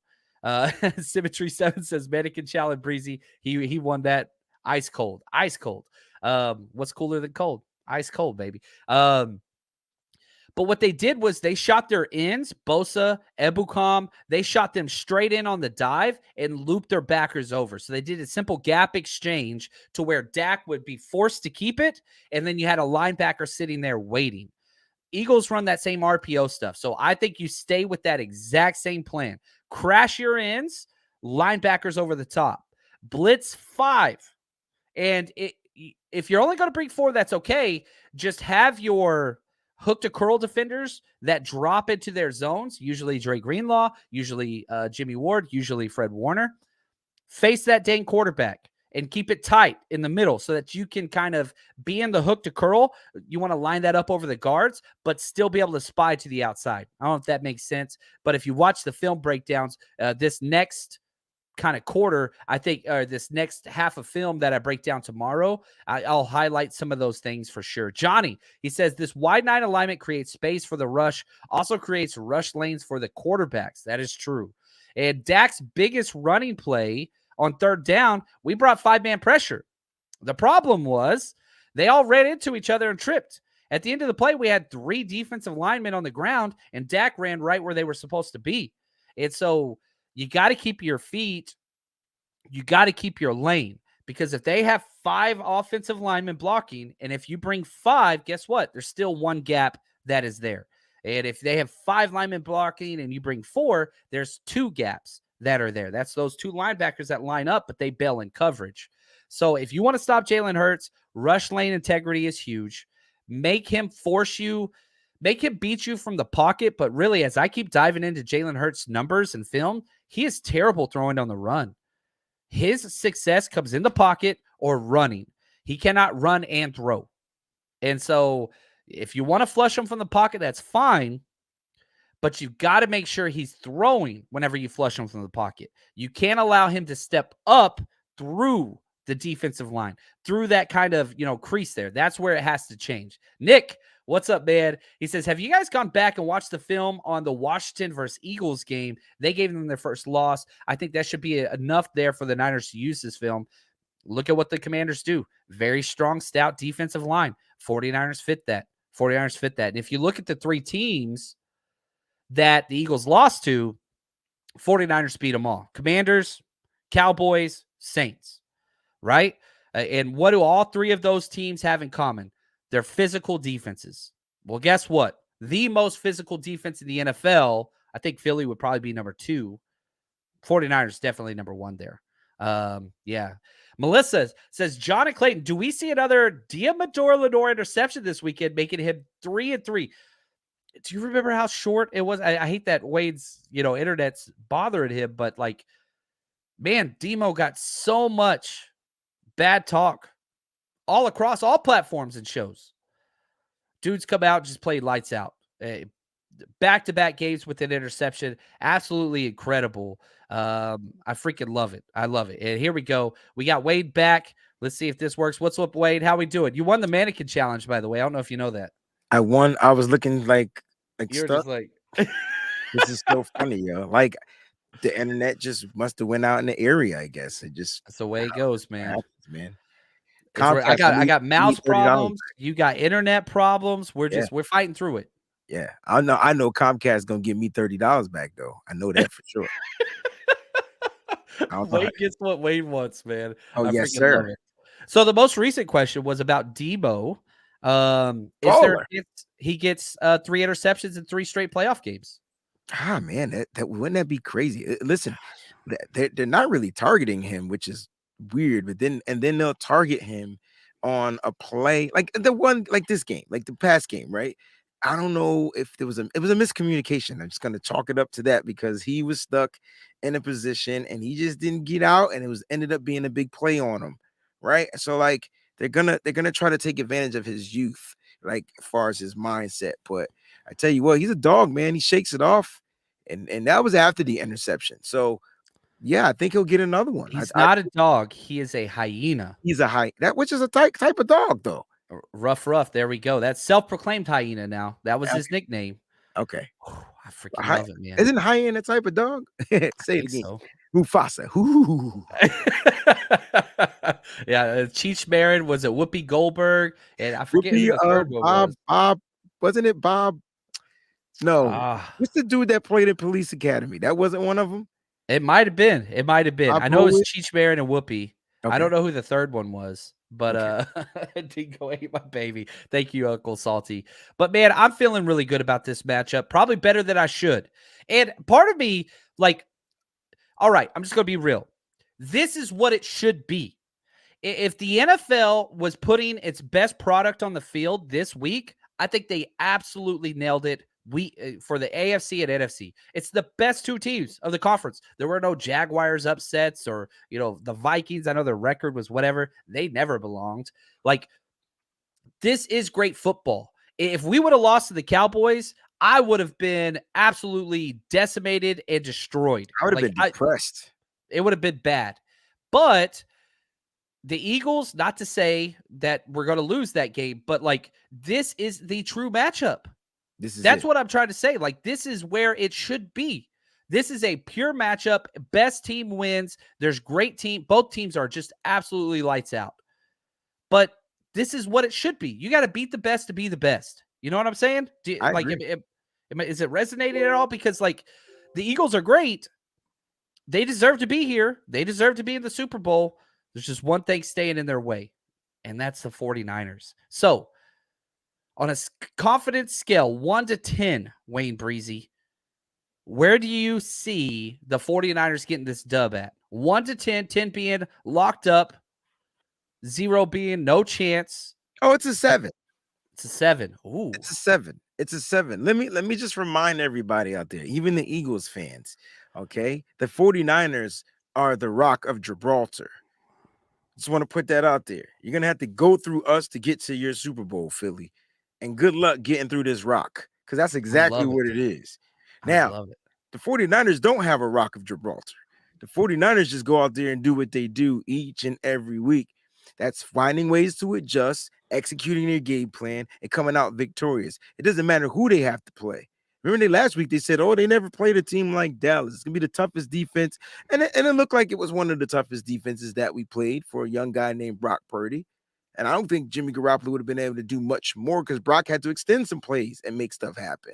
Symmetry 7 says, Mannequin Challenge Breezy. He won that ice cold. Ice cold. What's cooler than cold? Ice cold, baby. But what they did was they shot their ends, Bosa, Ebukam, they shot them straight in on the dive and looped their backers over. So they did a simple gap exchange to where Dak would be forced to keep it, and then you had a linebacker sitting there waiting. Eagles run that same RPO stuff. So I think you stay with that exact same plan. Crash your ends, linebackers over the top. Blitz 5. And if you're only going to bring 4, that's okay. Just have your hook to curl defenders that drop into their zones, usually Dre Greenlaw, usually Jimmy Ward, usually Fred Warner. Face that dang quarterback and keep it tight in the middle so that you can kind of be in the hook to curl. You want to line that up over the guards, but still be able to spy to the outside. I don't know if that makes sense, but if you watch the film breakdowns, this next kind of quarter, I think, or this next half of film that I break down tomorrow, I'll highlight some of those things for sure. Johnny, he says this wide 9 alignment creates space for the rush, also creates rush lanes for the quarterbacks. That is true. And Dak's biggest running play on third down, we brought 5-man pressure. The problem was they all ran into each other and tripped. At the end of the play, we had 3 defensive linemen on the ground, and Dak ran right where they were supposed to be. And so you got to keep your feet. You got to keep your lane, because if they have 5 offensive linemen blocking, and if you bring 5, guess what? There's still 1 gap that is there. And if they have 5 linemen blocking and you bring 4, there's 2 gaps that are there. That's those 2 linebackers that line up, but they bail in coverage. So if you want to stop Jalen Hurts, rush lane integrity is huge. Make him beat you from the pocket. But really, as I keep diving into Jalen Hurts' numbers and film, he is terrible throwing on the run. His success comes in the pocket or running. He cannot run and throw. And so if you want to flush him from the pocket, that's fine. But you've got to make sure he's throwing whenever you flush him from the pocket. You can't allow him to step up through the defensive line, through that kind of, crease there. That's where it has to change. Nick, what's up, man? He says, have you guys gone back and watched the film on the Washington versus Eagles game? They gave them their first loss. I think that should be enough there for the Niners to use this film. Look at what the Commanders do. Very strong, stout defensive line. 49ers fit that. And if you look at the 3 teams that the Eagles lost to, 49ers beat them all. Commanders, Cowboys, Saints, right? And what do all 3 of those teams have in common? They're physical defenses. Well, guess what? The most physical defense in the NFL, I think Philly would probably be number 2. 49ers definitely number 1 there. Yeah. Melissa says, John and Clayton, do we see another Diamador interception this weekend, making him 3-3? Do you remember how short it was? I hate that Wade's, internet's bothering him, but like, man, Demo got so much bad talk all across all platforms and shows. Dudes come out, just play lights out. Back-to-back games with an interception. Absolutely incredible. I freaking love it. I love it. And here we go. We got Wade back. Let's see if this works. What's up, Wade? How we doing? You won the mannequin challenge, by the way. I don't know if you know that. I won. I was looking like You're stuff. just like, This is so funny, yo. Like the internet just must have went out in the area. I guess it just that's the way it goes, man. happens, man. I got mouse $30. problems. You got internet problems. We're fighting through it. Yeah, I know Comcast gonna give me $30 back though. I know that for sure. Wade gets what Wade wants, man. Oh, yes, sir. Love it. So the most recent question was about Debo. Is there he gets 3 interceptions in 3 straight playoff games? Ah, man, that wouldn't that be crazy? Listen, they're not really targeting him, which is weird. But then they'll target him on a play like the one like this game, like the past game, right? I don't know if it was a miscommunication. I'm just gonna chalk it up to that because he was stuck in a position and he just didn't get out, and it ended up being a big play on him, right? So like they're gonna try to take advantage of his youth, like as far as his mindset. But I tell you what, he's a dog, man. He shakes it off, and that was after the interception. So yeah, I think he'll get another one. He's not a dog. He is a hyena. He's a which is a type of dog though. Rough. There we go. That's self-proclaimed hyena now. That was his nickname. Okay. I freaking love it, man. Isn't hyena a type of dog? Say it again. So. Mufasa. Yeah, Cheech Marin was a Whoopi Goldberg, and I forget who the third one was. Bob, wasn't it Bob? No. What's the dude that played in Police Academy? That wasn't one of them? It might have been. I know it was Cheech Marin and Whoopi. Okay. I don't know who the third one was. But Dingo ate my baby. Thank you, Uncle Salty. But man, I'm feeling really good about this matchup. Probably better than I should. And part of me, like, all right, I'm just gonna be real. This is what it should be. If the NFL was putting its best product on the field this week, I think they absolutely nailed it. For the AFC and NFC, it's the best 2 teams of the conference. There were no Jaguars upsets or, the Vikings. I know their record was whatever. They never belonged. Like, this is great football. If we would have lost to the Cowboys, I would have been absolutely decimated and destroyed. I would have been depressed. It would have been bad. But the Eagles, not to say that we're going to lose that game, but like, this is the true matchup. That's what I'm trying to say. Like, this is where it should be. This is a pure matchup. Best team wins. There's great team. Both teams are just absolutely lights out. But this is what it should be. You got to beat the best to be the best. You know what I'm saying? Is it resonating at all? Because like, the Eagles are great. They deserve to be here. They deserve to be in the Super Bowl. There's just one thing staying in their way, and that's the 49ers. So, on a confidence scale, 1 to 10, Wayne Breezy, where do you see the 49ers getting this dub at? 1 to 10, 10 being locked up, 0 being no chance. Oh, it's a 7. It's a 7. Ooh. It's a 7. It's a 7. Let me just remind everybody out there, even the Eagles fans, okay? The 49ers are the Rock of Gibraltar. Just want to put that out there. You're going to have to go through us to get to your Super Bowl, Philly. And good luck getting through this rock, because that's exactly what it is. Now, the 49ers don't have a Rock of Gibraltar. The 49ers just go out there and do what they do each and every week. That's finding ways to adjust, executing their game plan, and coming out victorious. It doesn't matter who they have to play. Remember last week they said, they never played a team like Dallas. It's going to be the toughest defense. And it looked like it was one of the toughest defenses that we played for a young guy named Brock Purdy. And I don't think Jimmy Garoppolo would have been able to do much more because Brock had to extend some plays and make stuff happen.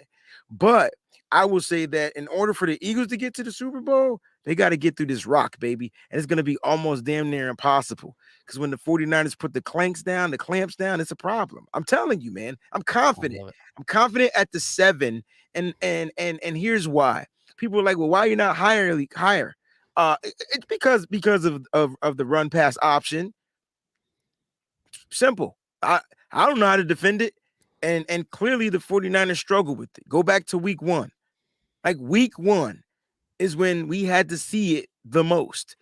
But I will say that in order for the Eagles to get to the Super Bowl, They got to get through this rock, baby. And it's going to be almost damn near impossible. Because when the 49ers put the clamps down, it's a problem. I'm telling you, man. I'm confident. I'm confident at the 7. And here's why. People are like, well, why are you not higher? It's because of the run pass option. Simple. I don't know how to defend it. And clearly the 49ers struggle with it. Go back to week 1. Like week 1 is when we had to see it the most.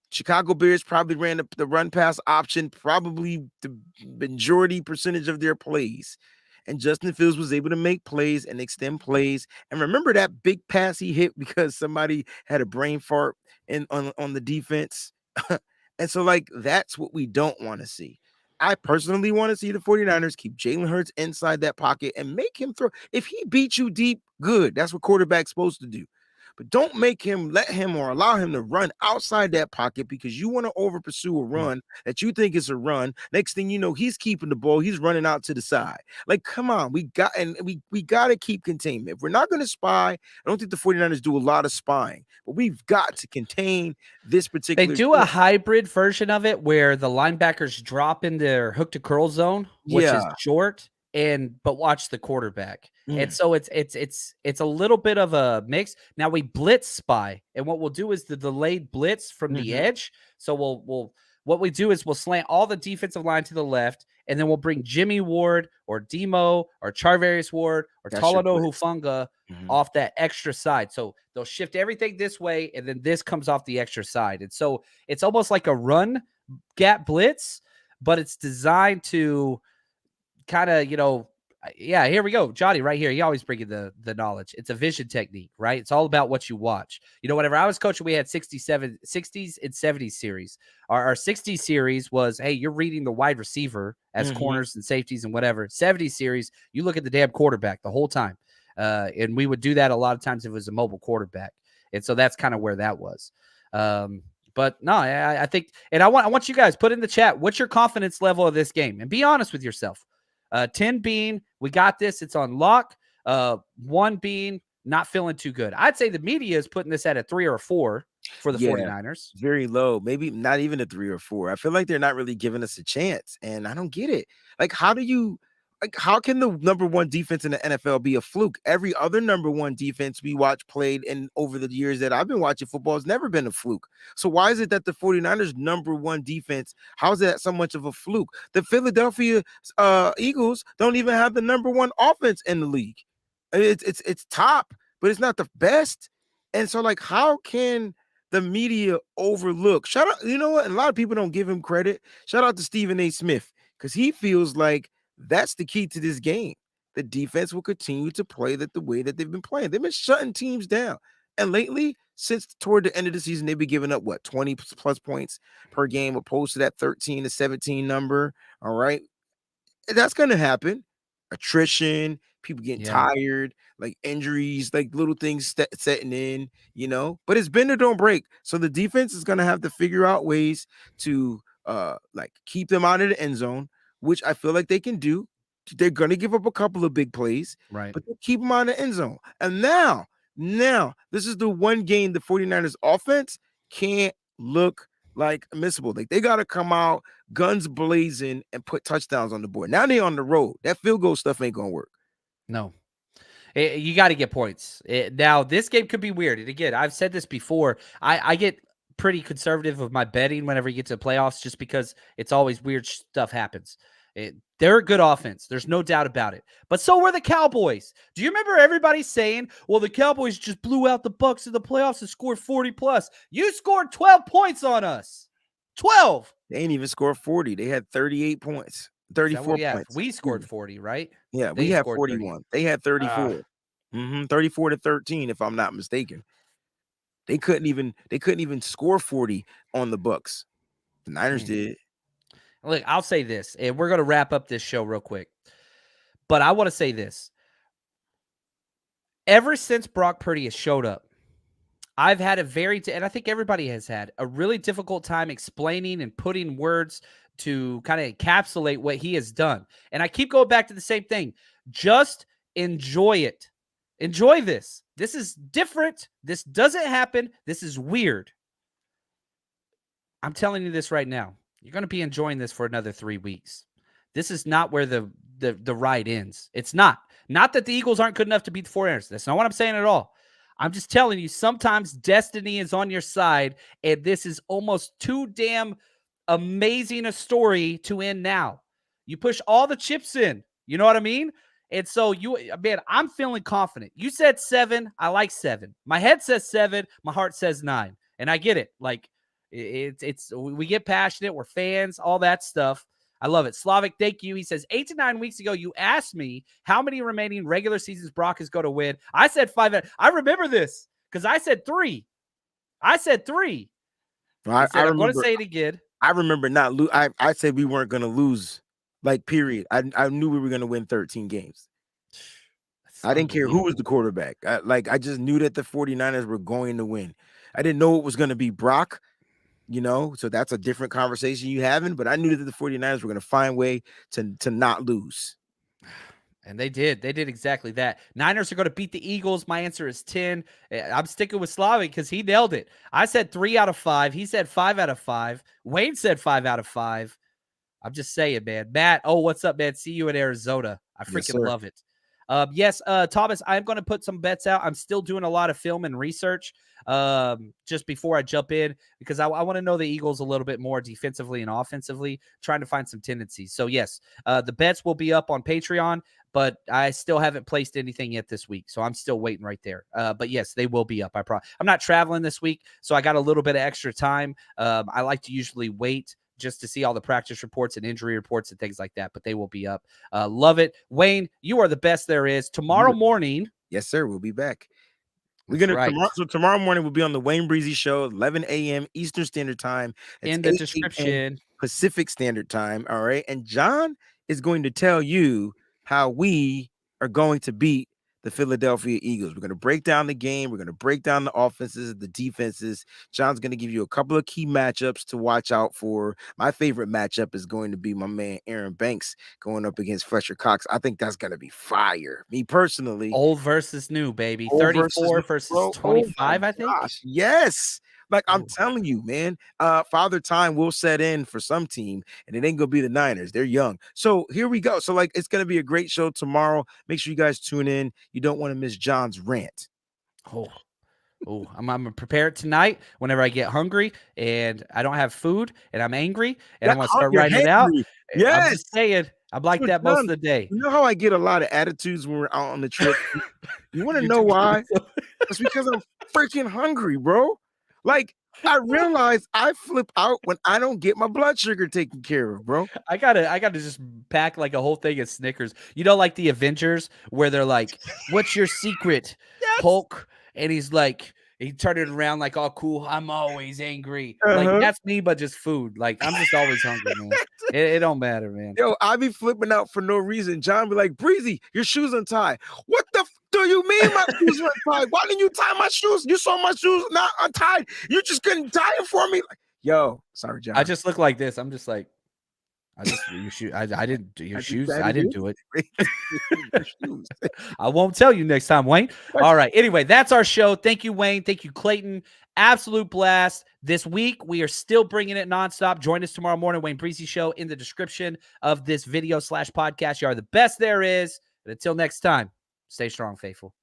Chicago Bears probably ran the run pass option, probably the majority percentage of their plays. And Justin Fields was able to make plays and extend plays. And remember that big pass he hit because somebody had a brain fart on the defense. And so, like, that's what we don't want to see. I personally want to see the 49ers keep Jalen Hurts inside that pocket and make him throw. If he beats you deep, good. That's what quarterback's supposed to do. But don't let him or allow him to run outside that pocket because you want to over pursue a run that you think is a run. Next thing you know, he's keeping the ball. He's running out to the side. Like, come on. We got to keep containment. If we're not going to spy, I don't think the 49ers do a lot of spying, but we've got to contain this particular. They do a hybrid version of it where the linebackers drop in their hook to curl zone, which is short, but watch the quarterback. And so it's a little bit of a mix. Now we blitz spy, and what we'll do is the delayed blitz from the edge. So what we do is we'll slant all the defensive line to the left, and then we'll bring Jimmy Ward or Demo or Charvarius Ward or Talanoa Hufanga off that extra side. So they'll shift everything this way, and then this comes off the extra side. And so it's almost like a run gap blitz, but it's designed to kind of, here we go. Johnny right here. He always bringing the knowledge. It's a vision technique, right? It's all about what you watch. Whenever I was coaching, we had 60s and 70s series. Our 60s series was, hey, you're reading the wide receiver as corners and safeties and whatever. 70s series, you look at the damn quarterback the whole time. And we would do that a lot of times if it was a mobile quarterback. And so that's kind of where that was. But no, I think, and I want you guys put in the chat, what's your confidence level of this game? And be honest with yourself. 10 being, we got this, it's on lock. 1 being, not feeling too good. I'd say the media is putting this at a 3 or a 4 for the 49ers. Very low, maybe not even a 3 or 4. I feel like they're not really giving us a chance, and I don't get it. Like, how can the number 1 defense in the NFL be a fluke? Every other number 1 defense we watch played in over the years that I've been watching football has never been a fluke. So why is it that the 49ers number 1 defense, how is that so much of a fluke? The Philadelphia Eagles don't even have the number 1 offense in the league. It's top, but it's not the best. And so, like, how can the media overlook? Shout out, you know what? And a lot of people don't give him credit. Shout out to Stephen A. Smith, because he feels like that's the key to this game. The defense will continue to play the way that they've been playing. They've been shutting teams down. And lately, since toward the end of the season, they've been giving up, 20 plus points per game, opposed to that 13 to 17 number. All right. That's going to happen. Attrition, people getting tired, like injuries, like little things setting in, But it's bend or don't break. So the defense is going to have to figure out ways to keep them out of the end zone, which I feel like they can do. They're going to give up a couple of big plays, right? But they'll keep them out of the end zone. And now, this is the one game the 49ers offense can't look like missable. Like, they got to come out guns blazing and put touchdowns on the board. Now they're on the road. That field goal stuff ain't going to work. No. You got to get points. Now, this game could be weird. And again, I've said this before. I get pretty conservative of my betting whenever you get to the playoffs just because it's always weird stuff happens. They're a good offense. There's no doubt about it. But so were the Cowboys. Do you remember everybody saying, well, the Cowboys just blew out the Bucs in the playoffs and scored 40 plus? You scored 12 points on us. 12. They ain't even scored 40. They had 38 points. 34 points. We scored 40, right? Yeah, we had 41. 30. They had 34. 34 to 13, if I'm not mistaken. They couldn't even score 40 on the Bucs. The Niners did. Look, I'll say this, and we're going to wrap up this show real quick. But I want to say this. Ever since Brock Purdy has showed up, I've had and I think everybody has had a really difficult time explaining and putting words to kind of encapsulate what he has done. And I keep going back to the same thing. Just enjoy it. Enjoy this. This is different. This doesn't happen. This is weird. I'm telling you this right now. You're going to be enjoying this for another 3 weeks. This is not where the ride ends. It's not. Not that the Eagles aren't good enough to beat the 49ers. That's not what I'm saying at all. I'm just telling you, sometimes destiny is on your side, and this is almost too damn amazing a story to end now. You push all the chips in. You know what I mean? And so, man, I'm feeling confident. You said 7. I like 7. My head says 7. My heart says 9. And I get it. Like, we get passionate. We're fans, all that stuff. I love it. Slavic, thank you. He says, 8 to 9 weeks ago, you asked me how many remaining regular seasons Brock is going to win. I said 5. I remember this because I said 3. I said 3. I'm going to say it again. I remember not lose. I said we weren't going to lose, like, period. I knew we were going to win 13 games. I didn't care who was the quarterback. I just knew that the 49ers were going to win. I didn't know it was going to be Brock. So that's a different conversation you having, but I knew that the 49ers were going to find a way to not lose. And they did. They did exactly that. Niners are going to beat the Eagles. My answer is 10. I'm sticking with Slavic because he nailed it. I said 3 out of 5. He said 5 out of 5. Wayne said 5 out of 5. I'm just saying, man. Matt, what's up, man? See you in Arizona. I freaking love it. Yes, Thomas, I'm going to put some bets out. I'm still doing a lot of film and research just before I jump in because I want to know the Eagles a little bit more defensively and offensively, trying to find some tendencies. So, yes, the bets will be up on Patreon, but I still haven't placed anything yet this week, so I'm still waiting right there. But, yes, they will be up. I'm not traveling this week, so I got a little bit of extra time. I like to usually wait just to see all the practice reports and injury reports and things like that, but they will be up. Love it. Wayne, you are the best there is. Tomorrow morning. Yes, sir. We'll be back. Tomorrow morning we'll be on the Wayne Breezy Show, 11 a.m. Eastern Standard Time. It's in the description. Pacific Standard Time. All right. And John is going to tell you how we are going to beat the Philadelphia Eagles. We're going to break down the game. We're going to break down the offenses, the defenses. John's going to give you a couple of key matchups to watch out for. My favorite matchup is going to be my man Aaron Banks going up against Fletcher Cox. I think that's going to be fire. Me personally. Old versus new, baby. 34 versus 25, I think. Gosh, yes. Like, I'm telling you, man, Father Time will set in for some team, and it ain't going to be the Niners. They're young. So here we go. So, like, it's going to be a great show tomorrow. Make sure you guys tune in. You don't want to miss John's rant. I'm prepared tonight whenever I get hungry and I don't have food and I'm angry and I'm going to start writing it out. Yes. I'm just saying, I'm like that most of the day. You know how I get a lot of attitudes when we're out on the trip? You want to know why? It's because I'm freaking hungry, bro. Like, I realize I flip out when I don't get my blood sugar taken care of, bro. I gotta just pack like a whole thing of Snickers. You know, like the Avengers where they're like, "What's your secret, Hulk?" And he's like, he turned it around like, "Oh, cool. I'm always angry." Like that's me, but just food. Like I'm just always hungry, man. It don't matter, man. Yo, I be flipping out for no reason. John be like, "Breezy, your shoes untied." What the do you mean my shoes are untied? Why didn't you tie my shoes? You saw my shoes not untied. You just couldn't tie it for me. Like, yo, sorry, John. I just look like this. I'm just like, I didn't do your shoes. I didn't do it. I won't tell you next time, Wayne. All right. Anyway, that's our show. Thank you, Wayne. Thank you, Clayton. Absolute blast. This week, we are still bringing it nonstop. Join us tomorrow morning, Wayne Breezy Show, in the description of this video /podcast. You are the best there is. And until next time, stay strong, faithful.